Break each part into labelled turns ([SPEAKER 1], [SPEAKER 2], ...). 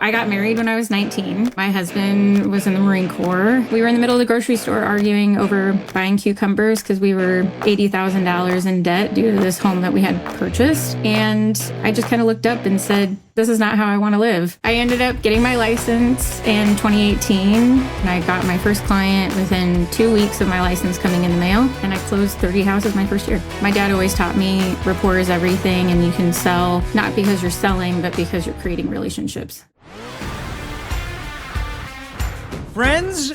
[SPEAKER 1] I got married when I was 19. My husband was in the Marine Corps. We were in the middle of the grocery store arguing over buying cucumbers because we were $80,000 in debt due to this home that we had purchased. And I just kind of looked up and said, this is not how I want to live. I ended up getting my license in 2018, and I got my first client within 2 weeks of my license coming in the mail, and I closed 30 houses my first year. My dad always taught me rapport is everything, and you can sell not because you're selling, but because you're creating relationships.
[SPEAKER 2] Friends,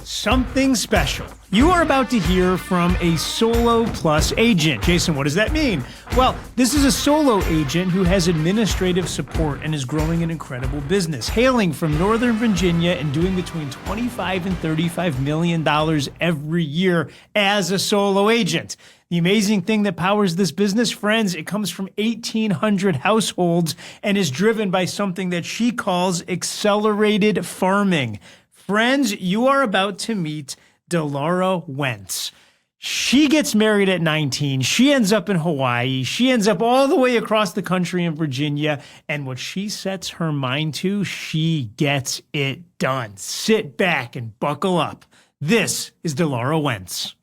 [SPEAKER 2] something special. You are about to hear from a Solo Plus agent. Jason, what does that mean? Well, this is a solo agent who has administrative support and is growing an incredible business, hailing from Northern Virginia and doing between $25 and $35 million every year as a solo agent. The amazing thing that powers this business, friends, it comes from 1,800 households and is driven by something that she calls accelerated farming. Friends, you are about to meet Dilara Wentz. She gets married at 19. She ends up in Hawaii. She ends up all the way across the country in Virginia. And what she sets her mind to, she gets it done. Sit back and buckle up. This is Dilara Wentz.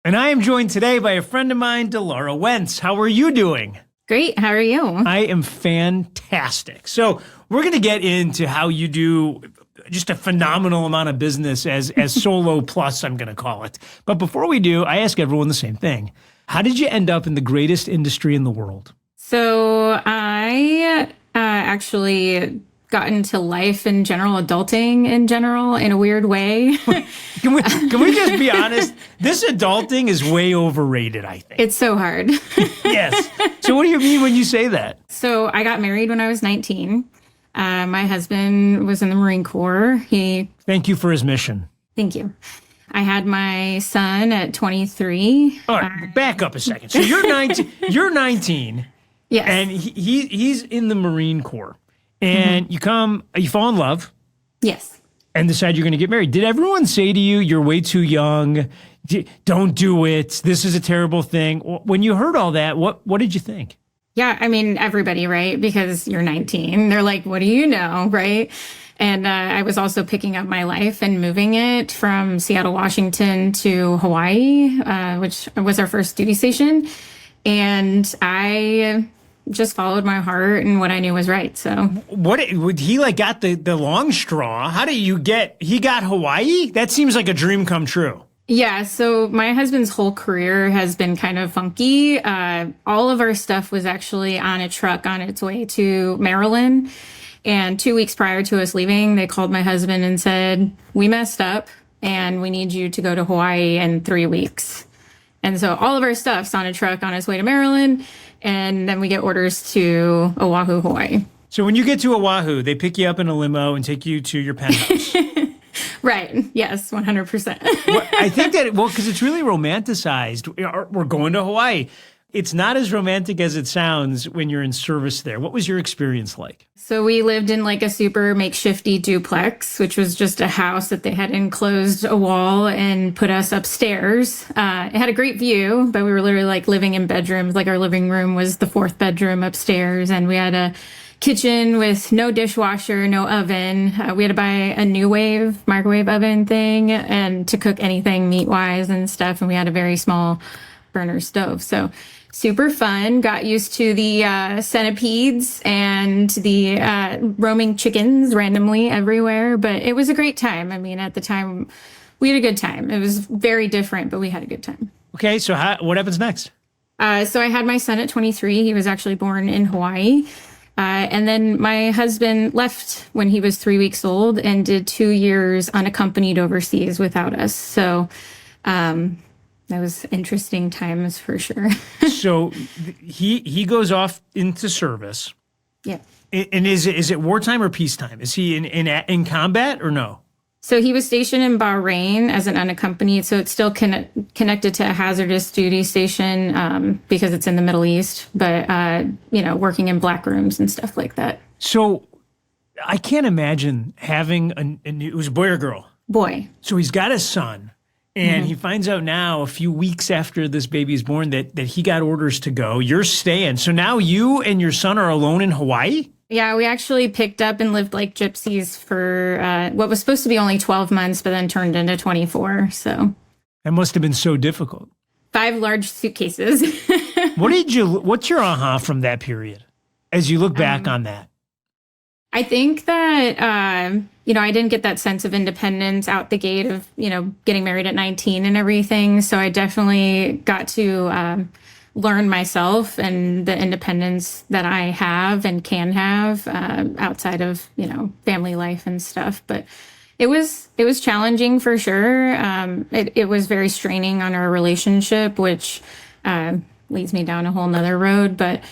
[SPEAKER 2] And I am joined today by a friend of mine, Dilara Wentz. How are you doing?
[SPEAKER 1] Great. How are you?
[SPEAKER 2] I am fantastic. So we're going to get into how you do just a phenomenal amount of business as Solo Plus, I'm going to call it. But before we do, I ask everyone the same thing. How did you end up in the greatest industry in the world?
[SPEAKER 1] So I actually got into life in general, adulting in general, in a weird way.
[SPEAKER 2] Can we just be honest? This adulting is way overrated, I think.
[SPEAKER 1] It's so hard.
[SPEAKER 2] Yes. So what do you mean when you say that?
[SPEAKER 1] So I got married when I was 19. My husband was in the Marine Corps.
[SPEAKER 2] Thank you for his mission.
[SPEAKER 1] Thank you. I had my son at 23.
[SPEAKER 2] All right, back up a second. So you're 19. You're 19.
[SPEAKER 1] Yes.
[SPEAKER 2] And he's in the Marine Corps. And you fall in love. Yes. And decide you're going to get married. Did everyone say to you, you're way too young, don't do it, this is a terrible thing? When you heard all that, what did you think?
[SPEAKER 1] Yeah, I mean, everybody, right? Because you're 19. They're like, what do you know, right? And I was also picking up my life and moving it from Seattle, Washington to Hawaii, which was our first duty station. And I just followed my heart and what I knew was right. So
[SPEAKER 2] he got the long straw? How did he got Hawaii? That seems like a dream come true.
[SPEAKER 1] Yeah. So my husband's whole career has been kind of funky. All of our stuff was actually on a truck on its way to Maryland. And 2 weeks prior to us leaving, they called my husband and said, we messed up and we need you to go to Hawaii in 3 weeks. And so all of our stuff's on a truck on its way to Maryland. And then we get orders to Oahu, Hawaii.
[SPEAKER 2] So when you get to Oahu, they pick you up in a limo and take you to your penthouse.
[SPEAKER 1] Right. Yes, 100%.
[SPEAKER 2] I think that, because it's really romanticized. We're going to Hawaii. It's not as romantic as it sounds when you're in service there. What was your experience like?
[SPEAKER 1] So we lived in like a super makeshifty duplex, which was just a house that they had enclosed a wall and put us upstairs. It had a great view, but we were literally like living in bedrooms. Like our living room was the fourth bedroom upstairs, and we had a kitchen with no dishwasher, no oven. We had to buy a New Wave microwave oven thing and to cook anything meat-wise and stuff. And we had a very small burner stove. So super fun. Got used to the centipedes and the roaming chickens randomly everywhere. But it was a great time. I mean, at the time, we had a good time. It was very different, but we had a good time.
[SPEAKER 2] Okay, so what happens next?
[SPEAKER 1] So I had my son at 23. He was actually born in Hawaii. And then my husband left when he was 3 weeks old and did 2 years unaccompanied overseas without us. So that was interesting times for sure.
[SPEAKER 2] So he goes off into service.
[SPEAKER 1] Yeah.
[SPEAKER 2] And is it wartime or peacetime? Is he in combat or no?
[SPEAKER 1] So he was stationed in Bahrain as an unaccompanied. So it's still connected to a hazardous duty station because it's in the Middle East, but, working in black rooms and stuff like that.
[SPEAKER 2] So I can't imagine having it was a boy or girl?
[SPEAKER 1] Boy.
[SPEAKER 2] So he's got a son. And he finds out now, a few weeks after this baby is born, that he got orders to go. You're staying. So now you and your son are alone in Hawaii?
[SPEAKER 1] Yeah, we actually picked up and lived like gypsies for what was supposed to be only 12 months, but then turned into 24. So
[SPEAKER 2] that must have been so difficult.
[SPEAKER 1] 5 large suitcases.
[SPEAKER 2] What's your aha from that period as you look back on that?
[SPEAKER 1] I think that, I didn't get that sense of independence out the gate of, getting married at 19 and everything. So I definitely got to learn myself and the independence that I have and can have outside of, family life and stuff. But it was challenging for sure. It was very straining on our relationship, which leads me down a whole nother road. But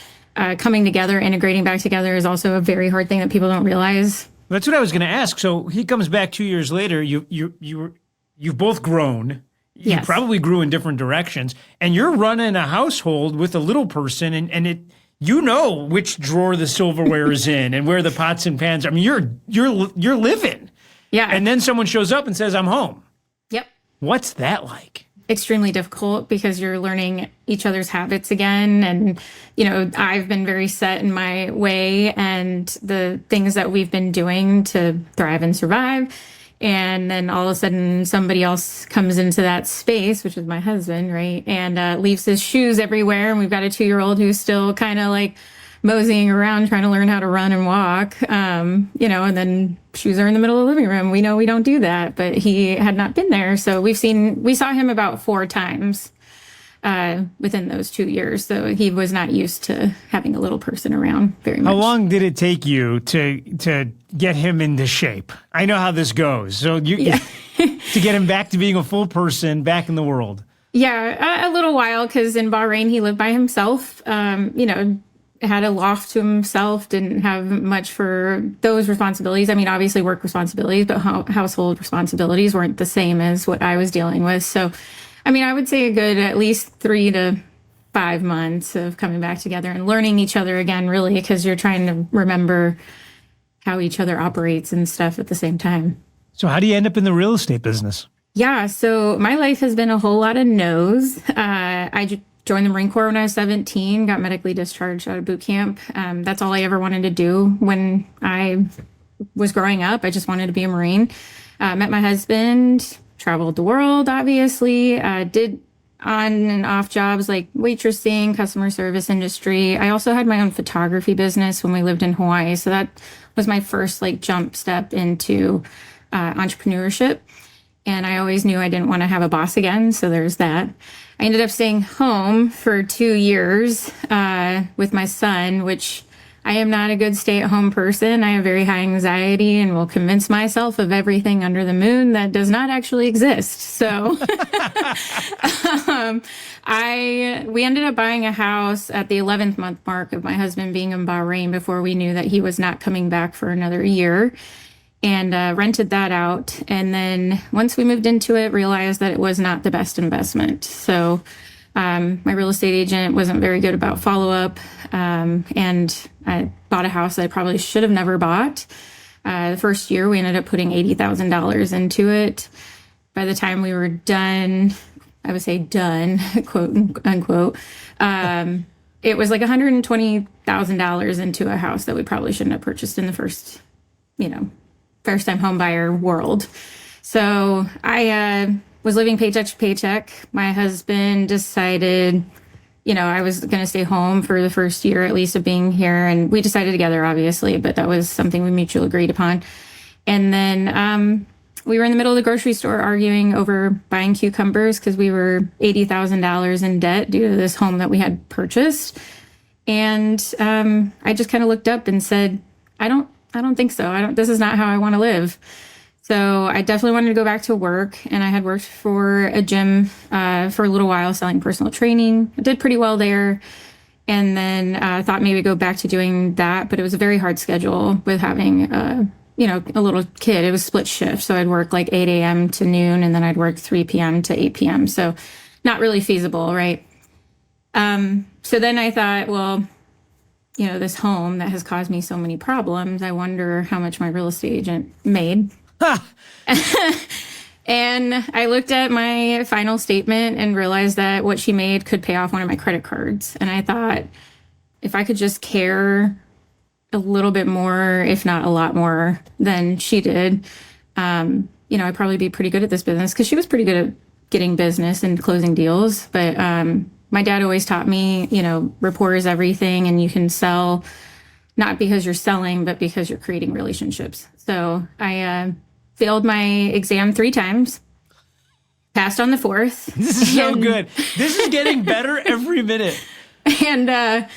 [SPEAKER 1] coming together, integrating back together is also a very hard thing that people don't realize.
[SPEAKER 2] That's what I was going to ask. So he comes back 2 years later. You've both grown. You
[SPEAKER 1] Yes.
[SPEAKER 2] probably grew in different directions, and you're running a household with a little person, and it which drawer the silverware is in and where the pots and pans. I mean, you're living.
[SPEAKER 1] Yeah.
[SPEAKER 2] And then someone shows up and says, "I'm home."
[SPEAKER 1] Yep.
[SPEAKER 2] What's that like?
[SPEAKER 1] Extremely difficult because you're learning each other's habits again. And, I've been very set in my way and the things that we've been doing to thrive and survive. And then all of a sudden somebody else comes into that space, which is my husband, right? And leaves his shoes everywhere. And we've got a 2-year-old who's still kind of like moseying around trying to learn how to run and walk, and then shoes are in the middle of the living room. We know we don't do that, but he had not been there. So we saw him about 4 times within those 2 years. So he was not used to having a little person around very much.
[SPEAKER 2] How long did it take you to get him into shape? I know how this goes. So to get him back to being a full person back in the world.
[SPEAKER 1] Yeah, a little while, because in Bahrain he lived by himself. Had a loft to himself, didn't have much for those responsibilities. I mean, obviously work responsibilities, but household responsibilities weren't the same as what I was dealing with. So, I mean, I would say a good at least 3 to 5 months of coming back together and learning each other again, really, because you're trying to remember how each other operates and stuff at the same time.
[SPEAKER 2] So how do you end up in the real estate business?
[SPEAKER 1] Yeah, so my life has been a whole lot of no's. I joined the Marine Corps when I was 17, got medically discharged out of boot camp. That's all I ever wanted to do when I was growing up. I just wanted to be a Marine. Met my husband, traveled the world, obviously. Did on and off jobs like waitressing, customer service industry. I also had my own photography business when we lived in Hawaii. So that was my first jump step into entrepreneurship. And I always knew I didn't want to have a boss again. So there's that. I ended up staying home for 2 years with my son, which I am not a good stay-at-home person. I have very high anxiety and will convince myself of everything under the moon that does not actually exist. So we ended up buying a house at the 11th month mark of my husband being in Bahrain before we knew that he was not coming back for another year. And rented that out. And then once we moved into it, realized that it was not the best investment. So my real estate agent wasn't very good about follow-up. And I bought a house that I probably should have never bought. The first year, we ended up putting $80,000 into it. By the time we were done, I would say done, quote unquote, it was like $120,000 into a house that we probably shouldn't have purchased in the first time home buyer world. So I was living paycheck to paycheck. My husband decided, I was going to stay home for the first year at least of being here. And we decided together, obviously, but that was something we mutually agreed upon. And then we were in the middle of the grocery store arguing over buying cucumbers because we were $80,000 in debt due to this home that we had purchased. And I just kind of looked up and said, I don't think so. This is not how I want to live. So I definitely wanted to go back to work, and I had worked for a gym for a little while selling personal training. I did pretty well there. And then I thought maybe go back to doing that, but it was a very hard schedule with having, a little kid. It was split shift. So I'd work like 8 a.m. to noon, and then I'd work 3 p.m. to 8 p.m. So not really feasible, right? So then I thought, well, this home that has caused me so many problems, I wonder how much my real estate agent made. And I looked at my final statement and realized that what she made could pay off one of my credit cards. And I thought, if I could just care a little bit more, if not a lot more than she did, I'd probably be pretty good at this business, because she was pretty good at getting business and closing deals. But my dad always taught me, rapport is everything, and you can sell not because you're selling, but because you're creating relationships. So I failed my exam 3 times, passed on the 4th.
[SPEAKER 2] This is so good. This is getting better every minute.
[SPEAKER 1] And I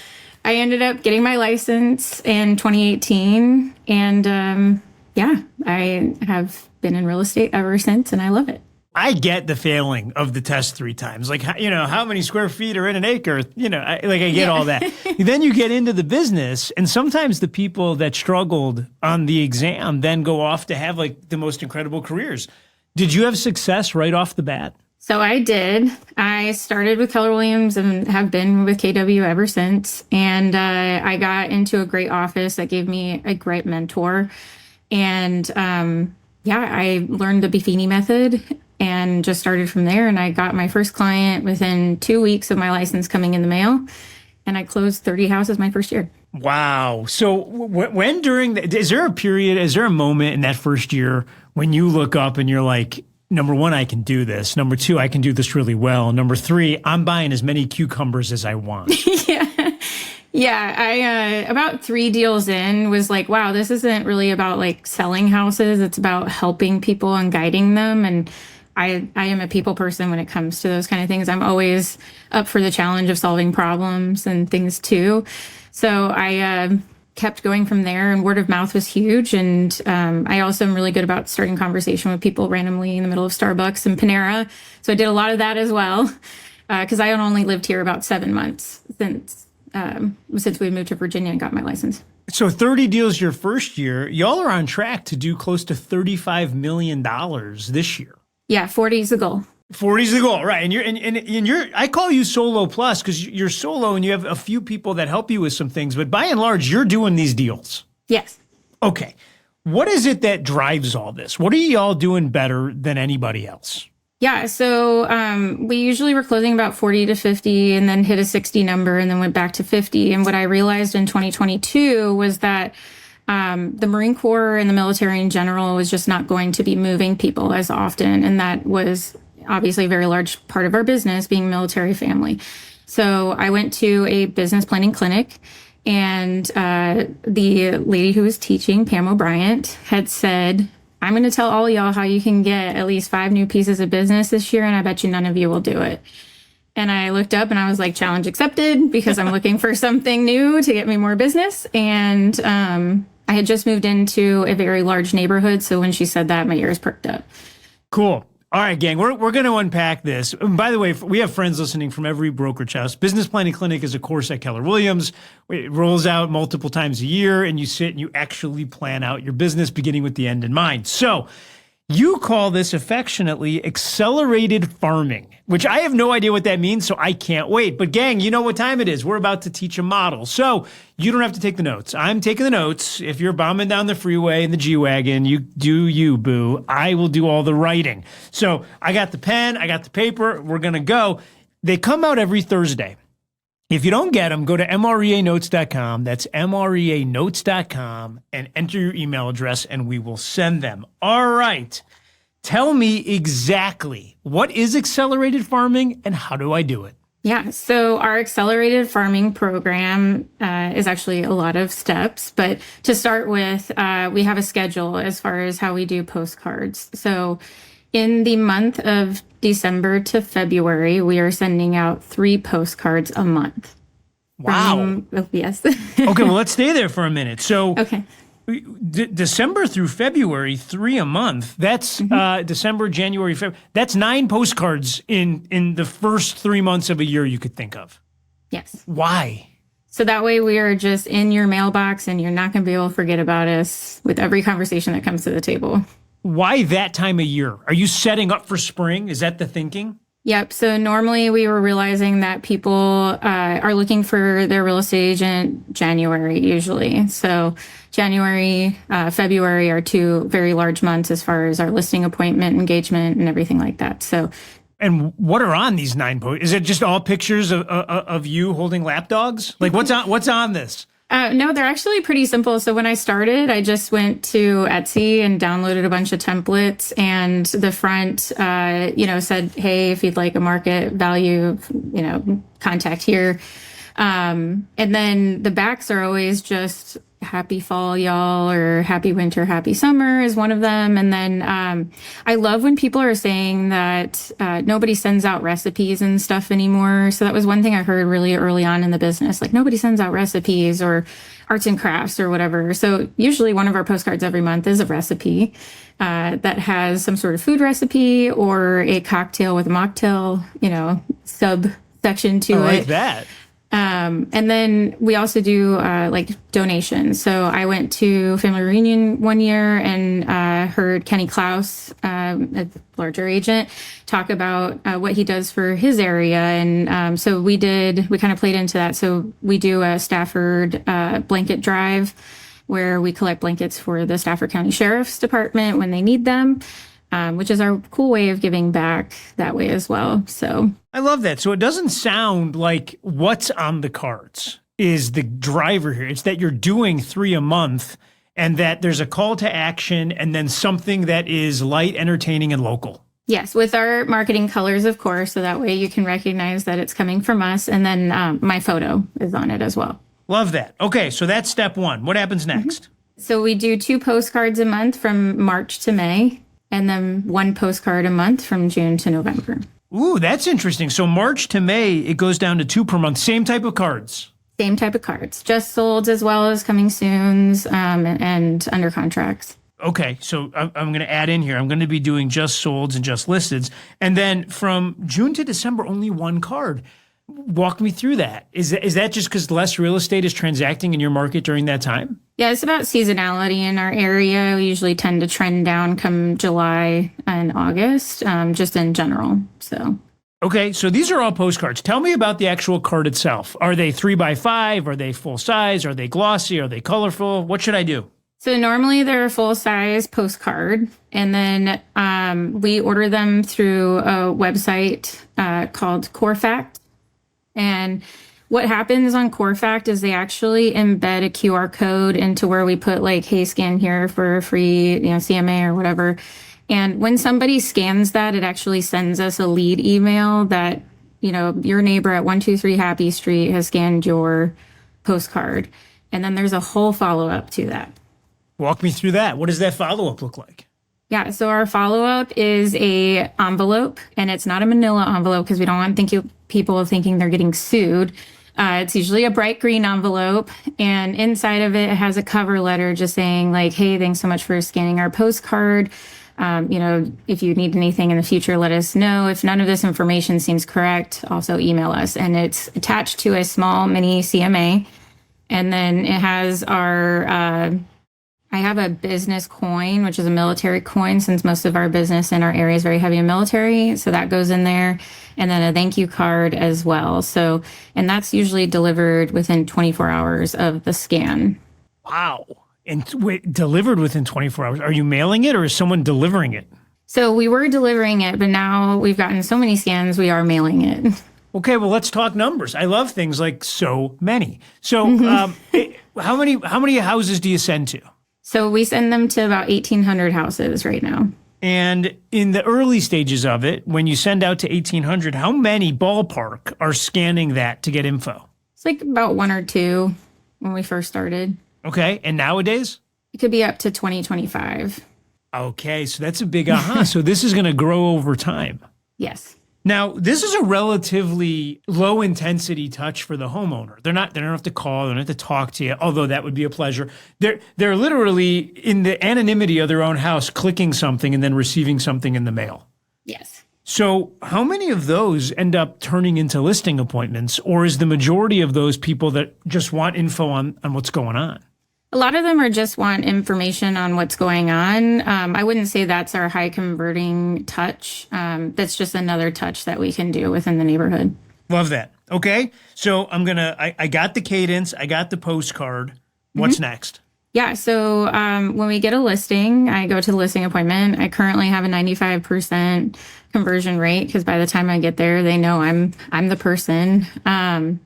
[SPEAKER 1] ended up getting my license in 2018. And I have been in real estate ever since, and I love it.
[SPEAKER 2] I get the failing of the test 3 times. Like, how many square feet are in an acre? I get all that. Then you get into the business, and sometimes the people that struggled on the exam then go off to have like the most incredible careers. Did you have success right off the bat?
[SPEAKER 1] So I did. I started with Keller Williams and have been with KW ever since. And I got into a great office that gave me a great mentor. And I learned the Buffini method and just started from there. And I got my first client within 2 weeks of my license coming in the mail. And I closed 30 houses my first year.
[SPEAKER 2] Wow. So is there a moment in that first year when you look up and you're like, number 1, I can do this. Number 2, I can do this really well. Number 3, I'm buying as many cucumbers as I want.
[SPEAKER 1] Yeah. I about 3 deals in was like, wow, this isn't really about like selling houses. It's about helping people and guiding them. And I am a people person when it comes to those kind of things. I'm always up for the challenge of solving problems and things too. So I kept going from there, and word of mouth was huge. And I also am really good about starting conversation with people randomly in the middle of Starbucks and Panera. So I did a lot of that as well, because I only lived here about 7 months since we moved to Virginia and got my license.
[SPEAKER 2] So 30 deals your first year. Y'all are on track to do close to $35 million this year.
[SPEAKER 1] Yeah, 40 is the goal.
[SPEAKER 2] 40 is the goal, right? And you're I call you solo plus because you're solo and you have a few people that help you with some things, but by and large, you're doing these deals.
[SPEAKER 1] Yes.
[SPEAKER 2] Okay. What is it that drives all this? What are y'all doing better than anybody else?
[SPEAKER 1] Yeah, so we usually were closing about 40 to 50 and then hit a 60 number and then went back to 50. And what I realized in 2022 was that the Marine Corps and the military in general was just not going to be moving people as often. And that was obviously a very large part of our business, being a military family. So I went to a business planning clinic, and the lady who was teaching, Pam O'Brien, had said, I'm going to tell all y'all how you can get at least 5 new pieces of business this year, and I bet you none of you will do it. And I looked up and I was like, challenge accepted, because I'm looking for something new to get me more business. And I had just moved into a very large neighborhood. So when she said that, my ears perked up.
[SPEAKER 2] Cool. All right, gang, we're going to unpack this. And by the way, we have friends listening from every brokerage house. Business Planning Clinic is a course at Keller Williams. It rolls out multiple times a year, and you sit and you actually plan out your business, beginning with the end in mind. So you call this affectionately accelerated farming, which I have no idea what that means, so I can't wait. But gang, you know what time it is. We're about to teach a model. So you don't have to take the notes. I'm taking the notes. If you're bombing down the freeway in the G-Wagon, you do you, boo. I will do all the writing. So I got the pen, I got the paper. We're going to go. They come out every Thursday. If you don't get them, go to MREAnotes.com. That's MREAnotes.com and enter your email address and we will send them. All right. Tell me exactly what is accelerated farming and how do I do it?
[SPEAKER 1] Yeah, so our accelerated farming program is actually a lot of steps. But to start with, we have a schedule as far as how we do postcards. So in the month of December to February, we are sending out 3 postcards a month.
[SPEAKER 2] Wow.
[SPEAKER 1] Yes.
[SPEAKER 2] Okay, well, let's stay there for a minute. So
[SPEAKER 1] okay.
[SPEAKER 2] December through February, 3 a month. That's December, January, February. That's 9 postcards in the first 3 months of a year you could think of.
[SPEAKER 1] Yes.
[SPEAKER 2] Why?
[SPEAKER 1] So that way we are just in your mailbox and you're not going to be able to forget about us with every conversation that comes to the table.
[SPEAKER 2] Why that time of year? Are you setting up for spring? Is that the thinking?
[SPEAKER 1] Yep. So normally we were realizing that people are looking for their real estate agent January usually. So January, February are two very large months as far as our listing appointment engagement and everything like that. So,
[SPEAKER 2] And what are on these 9 posts? Is it just all pictures of you holding lap dogs? Like what's on this?
[SPEAKER 1] No, they're actually pretty simple. So when I started, I just went to Etsy and downloaded a bunch of templates, and the front, said, hey, if you'd like a market value, contact here. And then the backs are always just happy fall, y'all, or happy winter, happy summer is one of them. And then I love when people are saying that nobody sends out recipes and stuff anymore. So that was one thing I heard really early on in the business, like nobody sends out recipes or arts and crafts or whatever. So usually one of our postcards every month is a recipe that has some sort of food recipe or a cocktail with a mocktail, subsection to it.
[SPEAKER 2] I like that.
[SPEAKER 1] And then we also do donations. So I went to family reunion one year and heard Kenny Klaus, a larger agent, talk about what he does for his area. And so we kind of played into that. So we do a Stafford blanket drive where we collect blankets for the Stafford County Sheriff's Department when they need them. Which is our cool way of giving back that way as well. So
[SPEAKER 2] I love that. So it doesn't sound like what's on the cards is the driver here. It's that you're doing 3 a month and that there's a call to action and then something that is light, entertaining, and local.
[SPEAKER 1] yes, with our marketing colors, of course. So that way you can recognize that it's coming from us. And then my photo is on it as well.
[SPEAKER 2] Love that. Okay, so that's step 1. What happens next?
[SPEAKER 1] So we do 2 postcards a month from March to May, and then 1 postcard a month from June to November.
[SPEAKER 2] Ooh, that's interesting. So March to May, it goes down to 2 per month. Same type of cards.
[SPEAKER 1] Same type of cards, just sold as well as coming soons and under contracts.
[SPEAKER 2] Okay, so I'm going to add in here. I'm going to be doing just solds and just listeds. And then from June to December, only 1 card. Walk me through that. Is that just because less real estate is transacting in your market during that time?
[SPEAKER 1] Yeah, it's about seasonality in our area. We usually tend to trend down come July and August, just in general. So.
[SPEAKER 2] Okay, so these are all postcards. Tell me about the actual card itself. Are they 3x5? Are they full size? Are they glossy? Are they colorful? What should I do?
[SPEAKER 1] So normally they're a full-size postcard, and then we order them through a website called CoreFact. And what happens on CoreFact is they actually embed a QR code into where we put like, hey, scan here for a free, CMA or whatever. And when somebody scans that, it actually sends us a lead email that, your neighbor at 123 Happy Street has scanned your postcard. And then there's a whole follow-up to that.
[SPEAKER 2] Walk me through that. What does that follow-up look like?
[SPEAKER 1] Yeah, so our follow-up is a envelope, and it's not a manila envelope because we don't want people thinking they're getting sued. It's usually a bright green envelope, and inside of it has a cover letter just saying like, hey, thanks so much for scanning our postcard. If you need anything in the future, let us know. If none of this information seems correct, also email us. And it's attached to a small mini CMA. And then it has I have a business coin, which is a military coin, since most of our business in our area is very heavy in military. So that goes in there. And then a thank you card as well. So, and that's usually delivered within 24 hours of the scan.
[SPEAKER 2] Wow. And wait, delivered within 24 hours. Are you mailing it or is someone delivering it?
[SPEAKER 1] So we were delivering it, but now we've gotten so many scans, we are mailing it.
[SPEAKER 2] Okay, well, let's talk numbers. I love things like so many. So how many houses do you send to?
[SPEAKER 1] So we send them to about 1,800 houses right now.
[SPEAKER 2] And in the early stages of it, when you send out to 1,800, how many ballpark are scanning that to get info?
[SPEAKER 1] It's like about 1 or 2 when we first started.
[SPEAKER 2] Okay, and nowadays?
[SPEAKER 1] It could be up to 20, 25.
[SPEAKER 2] Okay, so that's a big aha. So this is going to grow over time.
[SPEAKER 1] Yes.
[SPEAKER 2] Now, this is a relatively low intensity touch for the homeowner. They don't have to call, they don't have to talk to you, although that would be a pleasure. They're literally in the anonymity of their own house, clicking something and then receiving something in the mail.
[SPEAKER 1] Yes.
[SPEAKER 2] So how many of those end up turning into listing appointments, or is the majority of those people that just want info on what's going on?
[SPEAKER 1] A lot of them are just want information on what's going on. I wouldn't say that's our high converting touch. That's just another touch that we can do within the neighborhood.
[SPEAKER 2] Love that. Okay. So I got the cadence. I got the postcard. What's next?
[SPEAKER 1] Yeah. So when we get a listing, I go to the listing appointment. I currently have a 95% conversion rate because by the time I get there, they know I'm the person.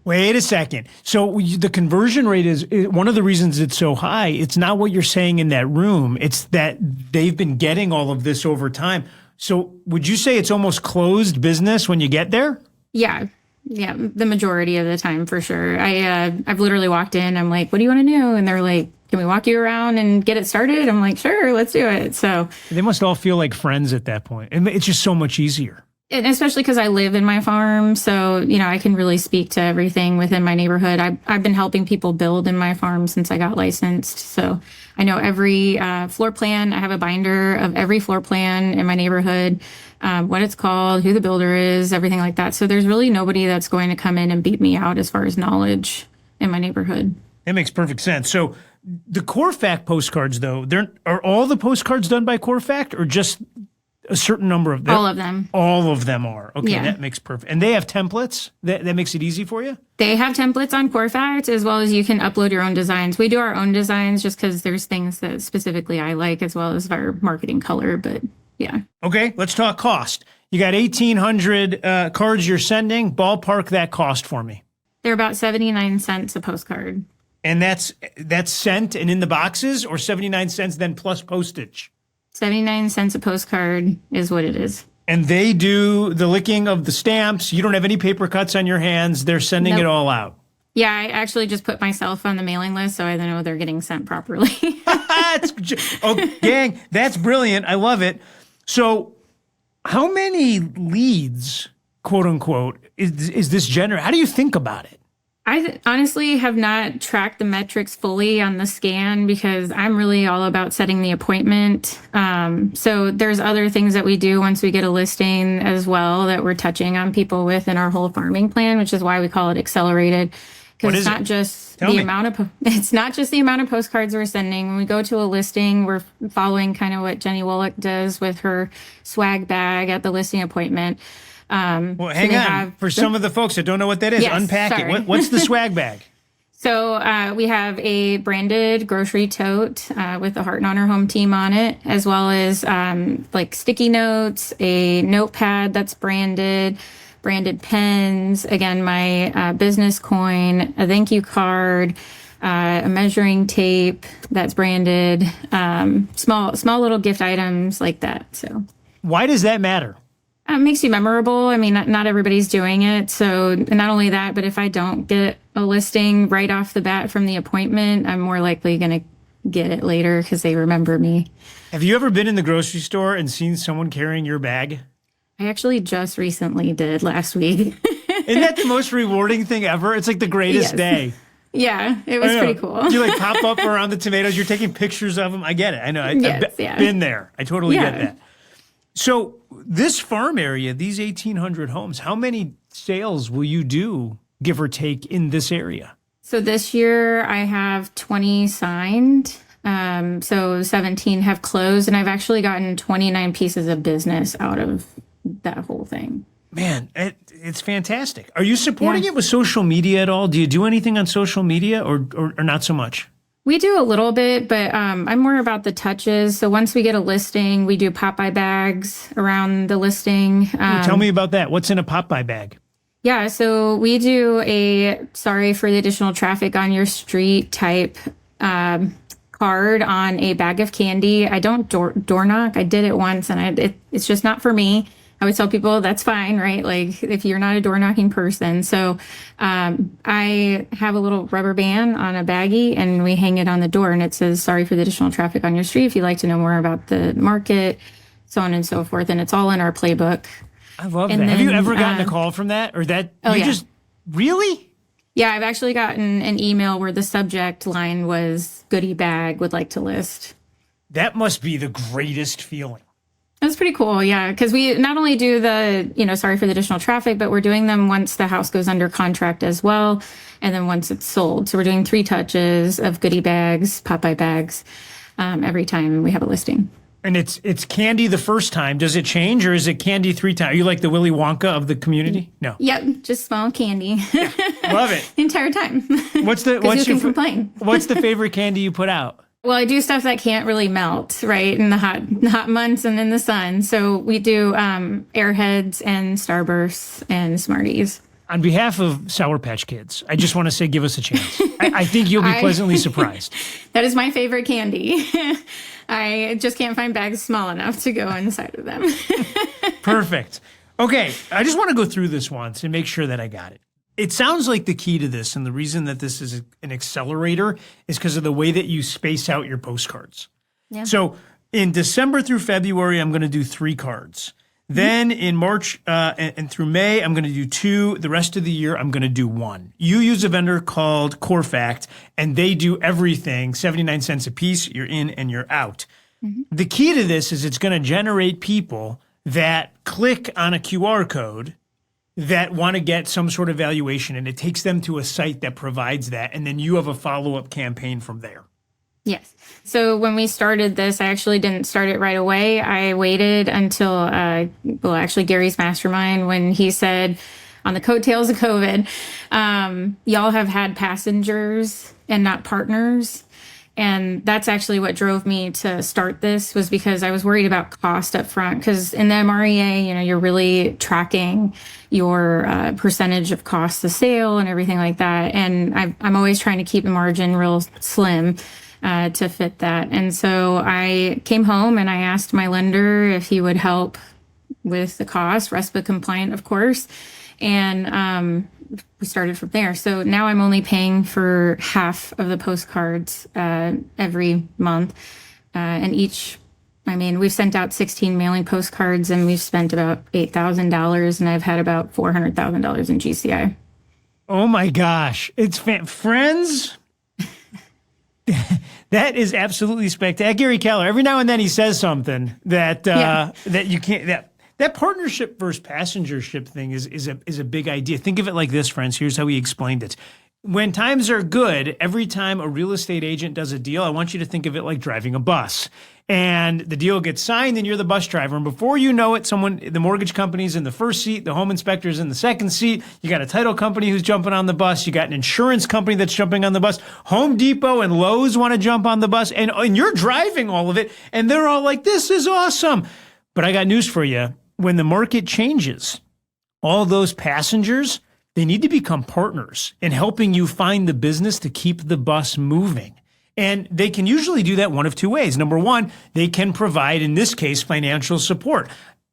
[SPEAKER 2] Wait a second. So the conversion rate is one of the reasons it's so high. It's not what you're saying in that room. It's that they've been getting all of this over time. So would you say it's almost closed business when you get there?
[SPEAKER 1] Yeah. Yeah. The majority of the time, for sure. I've literally walked in. I'm like, what do you want to do? And they're like, can we walk you around and get it started? I'm like, sure, let's do it. So
[SPEAKER 2] they must all feel like friends at that point. And it's just so much easier.
[SPEAKER 1] And especially because I live in my farm. So, I can really speak to everything within my neighborhood. I've been helping people build in my farm since I got licensed. So I know every floor plan. I have a binder of every floor plan in my neighborhood, what it's called, who the builder is, everything like that. So there's really nobody that's going to come in and beat me out as far as knowledge in my neighborhood.
[SPEAKER 2] That makes perfect sense. So the CoreFact postcards, though, are all the postcards done by CoreFact or just a certain number of them?
[SPEAKER 1] All of them.
[SPEAKER 2] All of them are. Okay,
[SPEAKER 1] yeah.
[SPEAKER 2] That makes perfect. And they have templates? That makes it easy for you?
[SPEAKER 1] They have templates on CoreFact, as well as you can upload your own designs. We do our own designs just because there's things that specifically I like, as well as our marketing color, but yeah. Okay,
[SPEAKER 2] let's talk cost. You got 1,800 cards you're sending. Ballpark that cost for me.
[SPEAKER 1] They're about 79 cents a postcard.
[SPEAKER 2] And that's sent and in the boxes, or 79 cents then plus postage?
[SPEAKER 1] 79 cents a postcard is what it is.
[SPEAKER 2] And they do the licking of the stamps. You don't have any paper cuts on your hands. They're sending it all out.
[SPEAKER 1] Yeah, I actually just put myself on the mailing list so I know they're getting sent properly.
[SPEAKER 2] Gang, that's brilliant. I love it. So how many leads, quote unquote, is this generate? How do you think about it?
[SPEAKER 1] I honestly have not tracked the metrics fully on the scan because I'm really all about setting the appointment. So there's other things that we do once we get a listing as well that we're touching on people with in our whole farming plan, which is why we call it accelerated. Because it's not just the amount of postcards we're sending. When we go to a listing, we're following kind of what Jenny Wollick does with her swag bag at the listing appointment.
[SPEAKER 2] Well, hang on. For some of the folks that don't know what that is, unpack it. What's the swag bag?
[SPEAKER 1] So we have a branded grocery tote with the Heart and Honor Home Team on it, as well as like sticky notes, a notepad that's branded pens, again, my business coin, a thank you card, a measuring tape that's branded, small little gift items like that. So
[SPEAKER 2] why does that matter?
[SPEAKER 1] It makes you memorable. I mean, not everybody's doing it. So not only that, but if I don't get a listing right off the bat from the appointment, I'm more likely going to get it later because they remember me.
[SPEAKER 2] Have you ever been in the grocery store and seen someone carrying your bag?
[SPEAKER 1] I actually just recently did last week.
[SPEAKER 2] Isn't that the most rewarding thing ever? It's like the greatest day.
[SPEAKER 1] Yeah, it was pretty cool.
[SPEAKER 2] You like pop up around the tomatoes. You're taking pictures of them. I get it. I know. I've been there. I totally get that. So this farm area, these 1,800 homes, how many sales will you do, give or take, in this area?
[SPEAKER 1] So this year I have 20 signed. So 17 have closed, and I've actually gotten 29 pieces of business out of that whole thing.
[SPEAKER 2] Man, it's fantastic. Are you supporting it with social media at all? Do you do anything on social media or not so much?
[SPEAKER 1] We do a little bit, but I'm more about the touches. So once we get a listing, we do pop-by bags around the listing.
[SPEAKER 2] Tell me about that. What's in a pop-by bag?
[SPEAKER 1] Yeah, so we do a sorry for the additional traffic on your street type card on a bag of candy. I don't door knock. I did it once, and it's just not for me. I would tell people that's fine, right? Like if you're not a door knocking person. So I have a little rubber band on a baggie and we hang it on the door and it says, sorry for the additional traffic on your street. If you'd like to know more about the market, so on and so forth. And it's all in our playbook.
[SPEAKER 2] I love that. Have you ever gotten a call from that or that? Really?
[SPEAKER 1] Yeah, I've actually gotten an email where the subject line was goodie bag, would like to list.
[SPEAKER 2] That must be the greatest feeling.
[SPEAKER 1] That's pretty cool. Yeah. Because we not only do the, sorry for the additional traffic, but we're doing them once the house goes under contract as well. And then once it's sold. So we're doing 3 touches of goodie bags, Popeye bags, every time we have a listing.
[SPEAKER 2] And it's candy the first time. Does it change, or is it candy 3 times? Are you like the Willy Wonka of the community? No.
[SPEAKER 1] Yep, just small candy.
[SPEAKER 2] Yeah, love it.
[SPEAKER 1] The entire time.
[SPEAKER 2] What's the favorite candy you put out?
[SPEAKER 1] Well, I do stuff that can't really melt, right, in the hot months and in the sun. So we do Airheads and Starbursts and Smarties.
[SPEAKER 2] On behalf of Sour Patch Kids, I just want to say, give us a chance. I think you'll be pleasantly surprised.
[SPEAKER 1] That is my favorite candy. I just can't find bags small enough to go inside of them.
[SPEAKER 2] Perfect. Okay, I just want to go through this once and make sure that I got it. It sounds like the key to this, and the reason that this is an accelerator is because of the way that you space out your postcards. Yeah. So in December through February, I'm going to do 3 cards. Then in March and through May, I'm going to do 2. The rest of the year, I'm going to do 1. You use a vendor called CoreFact, and they do everything, 79 cents a piece. You're in and you're out. Mm-hmm. The key to this is it's going to generate people that click on a QR code that want to get some sort of valuation, and it takes them to a site that provides that, and then you have a follow-up campaign from there.
[SPEAKER 1] Yes. So when we started this, I actually didn't start it right away. I waited until, actually Gary's mastermind, when he said on the coattails of COVID, y'all have had passengers and not partners. And that's actually what drove me to start this, was because I was worried about cost up front. Because in the MREA, you're really tracking your percentage of cost of sale and everything like that. And I'm always trying to keep the margin real slim to fit that. And so I came home and I asked my lender if he would help with the cost, RESPA compliant, of course. And we started from there. So now I'm only paying for half of the postcards every month. And we've sent out 16 mailing postcards, and we've spent about $8,000, and I've had about $400,000 in GCI.
[SPEAKER 2] Oh my gosh. It's friends. That is absolutely spectacular. Gary Keller, every now and then he says something that you can't, that partnership versus passengership thing is a big idea. Think of it like this, friends. Here's how he explained it. When times are good, every time a real estate agent does a deal, I want you to think of it like driving a bus. And the deal gets signed, and you're the bus driver. And before you know it, the mortgage company's in the first seat, the home inspector's in the second seat. You got a title company who's jumping on the bus. You got an insurance company that's jumping on the bus. Home Depot and Lowe's want to jump on the bus. And you're driving all of it, and they're all like, this is awesome. But I got news for you. When the market changes, all those passengers, they need to become partners in helping you find the business to keep the bus moving. And they can usually do that one of 2 ways. Number one, they can provide, in this case, financial support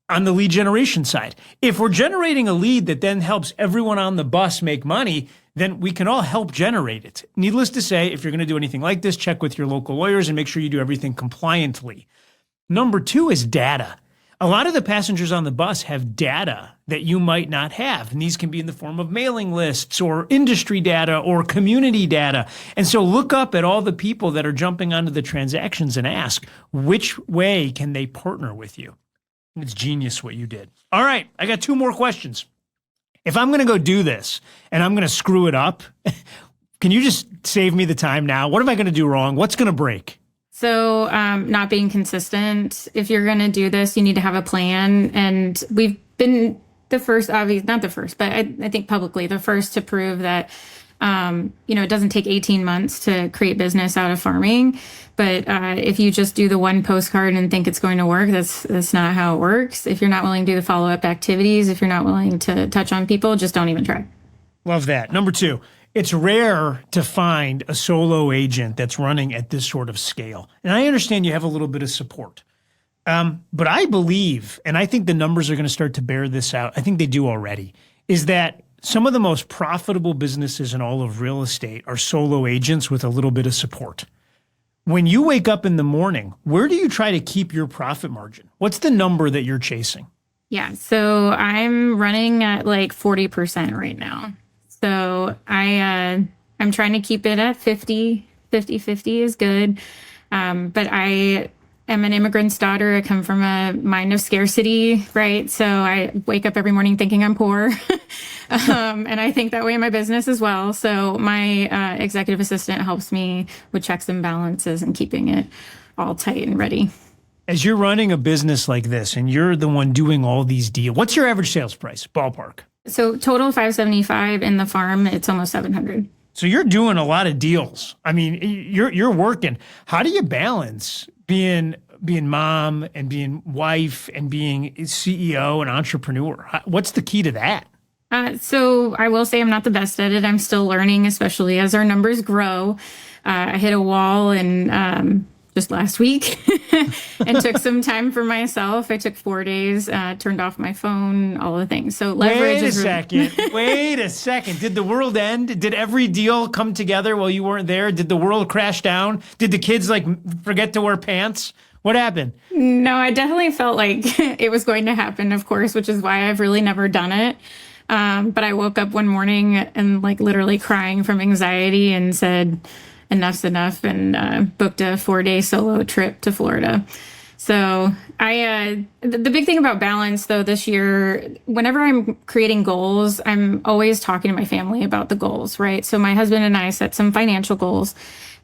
[SPEAKER 2] on the lead generation side. If we're generating a lead that then helps everyone on the bus make money, then we can all help generate it. Needless to say, if you're going to do anything like this, check with your local lawyers and make sure you do everything compliantly. Number 2 is data. A lot of the passengers on the bus have data that you might not have. And these can be in the form of mailing lists or industry data or community data. And so look up at all the people that are jumping onto the transactions and ask, which way can they partner with you? It's genius what you did. All right, I got 2 more questions. If I'm going to go do this and I'm going to screw it up, can you just save me the time now? What am I going to do wrong? What's going to break?
[SPEAKER 1] So not being consistent. If you're going to do this, you need to have a plan. And we've been the first, obviously, not the first, but I think publicly the first to prove that, it doesn't take 18 months to create business out of farming. But if you just do the one postcard and think it's going to work, that's not how it works. If you're not willing to do the follow-up activities, if you're not willing to touch on people, just don't even try.
[SPEAKER 2] Love that. Number 2. It's rare to find a solo agent that's running at this sort of scale. And I understand you have a little bit of support. But I believe, and I think the numbers are going to start to bear this out, I think they do already, is that some of the most profitable businesses in all of real estate are solo agents with a little bit of support. When you wake up in the morning, where do you try to keep your profit margin? What's the number that you're chasing?
[SPEAKER 1] Yeah, so I'm running at like 40% right now. So I'm trying to keep it at 50 is good. But am an immigrant's daughter. I come from a mind of scarcity, right? So I wake up every morning thinking I'm poor. And I think that way in my business as well. So my executive assistant helps me with checks and balances and keeping it all tight and ready.
[SPEAKER 2] As you're running a business like this and you're the one doing all these deals, what's your average sales price, ballpark?
[SPEAKER 1] So total 575 in the farm, it's almost 700.
[SPEAKER 2] So you're doing a lot of deals. I mean, you're working. How do you balance being mom and being wife and being CEO and entrepreneur? What's the key to that?
[SPEAKER 1] So I will say I'm not the best at it. I'm still learning, especially as our numbers grow. I hit a wall and just last week and took some time for myself. I took 4 days, turned off my phone, all the things. So leverage
[SPEAKER 2] Wait a second. Did the world end? Did every deal come together while you weren't there? Did the world crash down? Did the kids forget to wear pants? What happened?
[SPEAKER 1] No, I definitely felt like it was going to happen, of course, which is why I've really never done it. But I woke up one morning and literally crying from anxiety and said, enough's enough, and booked a 4-day solo trip to Florida. So the big thing about balance, though, this year, whenever I'm creating goals, I'm always talking to my family about the goals, right? So my husband and I set some financial goals,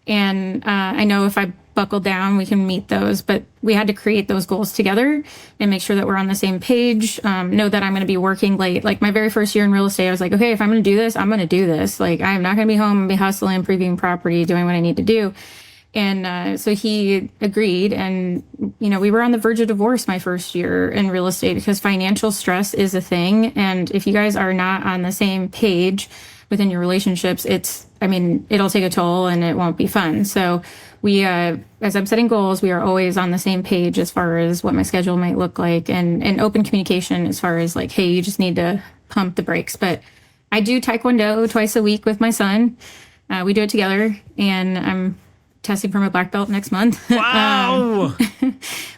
[SPEAKER 1] and I know if I buckle down, we can meet those, but we had to create those goals together and make sure that we're on the same page. Know that I'm going to be working late. Like my very first year in real estate, I was like, okay, if I'm going to do this, I'm going to do this. Like I'm not going to be home and be hustling, previewing property, doing what I need to do. And so he agreed. And, we were on the verge of divorce my first year in real estate because financial stress is a thing. And if you guys are not on the same page within your relationships, it'll take a toll and it won't be fun. So we, as I'm setting goals, we are always on the same page as far as what my schedule might look like and open communication as far as hey, you just need to pump the brakes. But I do Taekwondo twice a week with my son. We do it together, and I'm testing for my black belt next month.
[SPEAKER 2] Wow.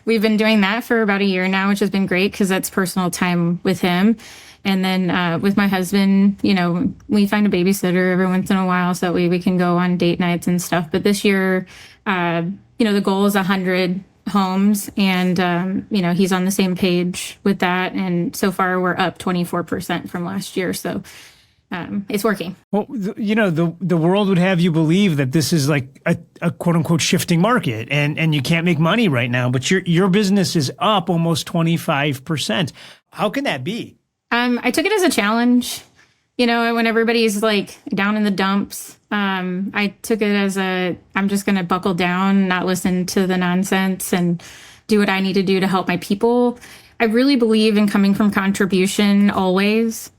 [SPEAKER 1] We've been doing that for about a year now, which has been great because that's personal time with him. And then with my husband, we find a babysitter every once in a while so that we can go on date nights and stuff. But this year, the goal is 100 homes, and, he's on the same page with that. And so far, we're up 24% from last year. So it's working.
[SPEAKER 2] Well, the world would have you believe that this is like a quote unquote shifting market and you can't make money right now, but your business is up almost 25%. How can that be?
[SPEAKER 1] I took it as a challenge, when everybody's down in the dumps. I took it as I'm just going to buckle down, not listen to the nonsense and do what I need to do to help my people. I really believe in coming from contribution always.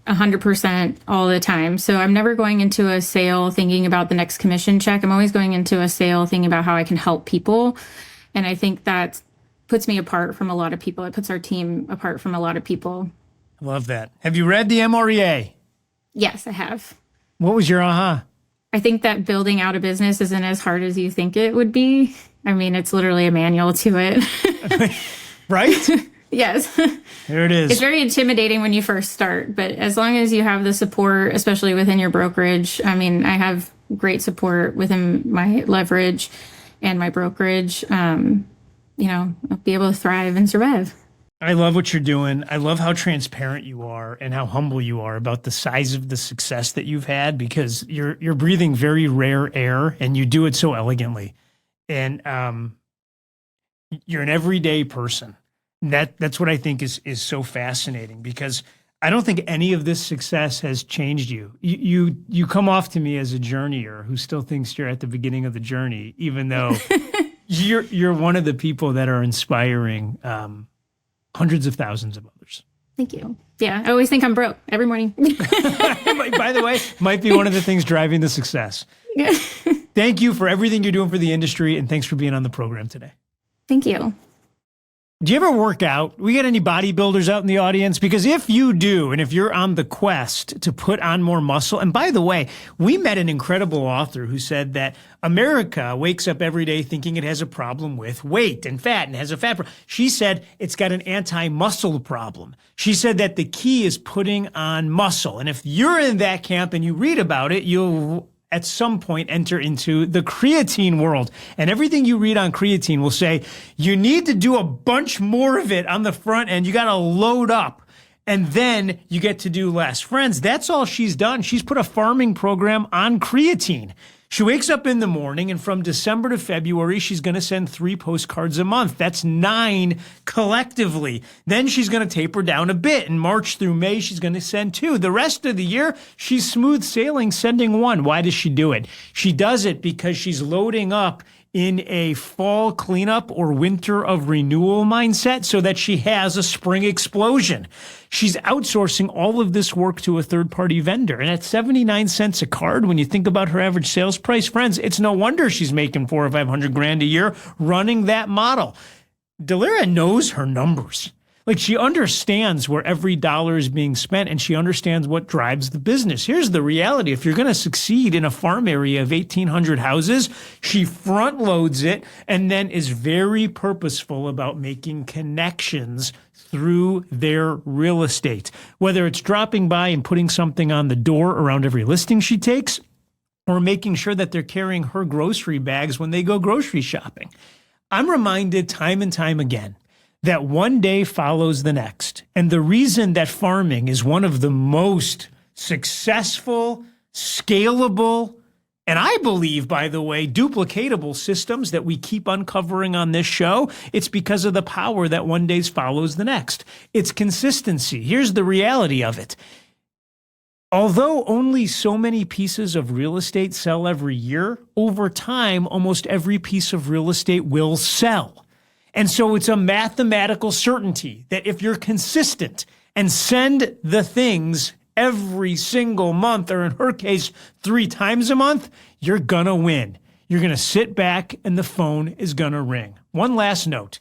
[SPEAKER 1] 100% all the time. So I'm never going into a sale thinking about the next commission check. I'm always going into a sale thinking about how I can help people. And I think that puts me apart from a lot of people. It puts our team apart from a lot of people.
[SPEAKER 2] I love that. Have you read the MREA?
[SPEAKER 1] Yes, I have.
[SPEAKER 2] What was your aha?
[SPEAKER 1] I think that building out a business isn't as hard as you think it would be. It's literally a manual to it.
[SPEAKER 2] Right?
[SPEAKER 1] Yes.
[SPEAKER 2] There it is.
[SPEAKER 1] It's very intimidating when you first start, but as long as you have the support, especially within your brokerage, I have great support within my leverage and my brokerage, I'll be able to thrive and survive.
[SPEAKER 2] I love what you're doing. I love how transparent you are and how humble you are about the size of the success that you've had, because you're breathing very rare air and you do it so elegantly. And you're an everyday person. That's what I think is so fascinating, because I don't think any of this success has changed you. You come off to me as a journeyer who still thinks you're at the beginning of the journey, even though you're one of the people that are inspiring hundreds of thousands of others.
[SPEAKER 1] Thank you. Yeah, I always think I'm broke every morning.
[SPEAKER 2] By the way, might be one of the things driving the success. Thank you for everything you're doing for the industry, and thanks for being on the program today.
[SPEAKER 1] Thank you.
[SPEAKER 2] Do you ever work out? We got any bodybuilders out in the audience? Because if you do, and if you're on the quest to put on more muscle, and by the way, we met an incredible author who said that America wakes up every day thinking it has a problem with weight and fat and has a fat problem. She said it's got an anti-muscle problem. She said that the key is putting on muscle. And if you're in that camp and you read about it, you'll at some point enter into the creatine world. And everything you read on creatine will say, you need to do a bunch more of it on the front end. You got to load up. And then you get to do less. Friends, that's all she's done. She's put a farming program on creatine. She wakes up in the morning, and from December to February, she's going to send 3 postcards a month. That's 9 collectively. Then she's going to taper down a bit. In March through May, she's going to send 2. The rest of the year, she's smooth sailing, sending 1. Why does she do it? She does it because she's loading up in a fall cleanup or winter of renewal mindset so that she has a spring explosion. She's outsourcing all of this work to a third-party vendor. And at 79 cents a card, when you think about her average sales price, friends, it's no wonder she's making $400,000 or $500,000 a year running that model. Dilara knows her numbers. Like, she understands where every dollar is being spent, and she understands what drives the business. Here's the reality. If you're going to succeed in a farm area of 1,800 houses, she front loads it and then is very purposeful about making connections through their real estate. Whether it's dropping by and putting something on the door around every listing she takes, or making sure that they're carrying her grocery bags when they go grocery shopping. I'm reminded time and time again that one day follows the next. And the reason that farming is one of the most successful, scalable, and I believe, by the way, duplicatable systems that we keep uncovering on this show, it's because of the power that one day follows the next. It's consistency. Here's the reality of it. Although only so many pieces of real estate sell every year, over time, almost every piece of real estate will sell. And so it's a mathematical certainty that if you're consistent and send the things every single month, or in her case, 3 times a month, you're going to win. You're going to sit back and the phone is going to ring. One last note.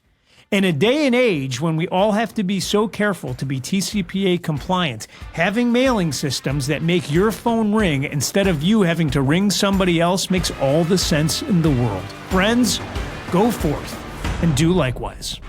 [SPEAKER 2] In a day and age when we all have to be so careful to be TCPA compliant, having mailing systems that make your phone ring instead of you having to ring somebody else makes all the sense in the world. Friends, go forth and do likewise.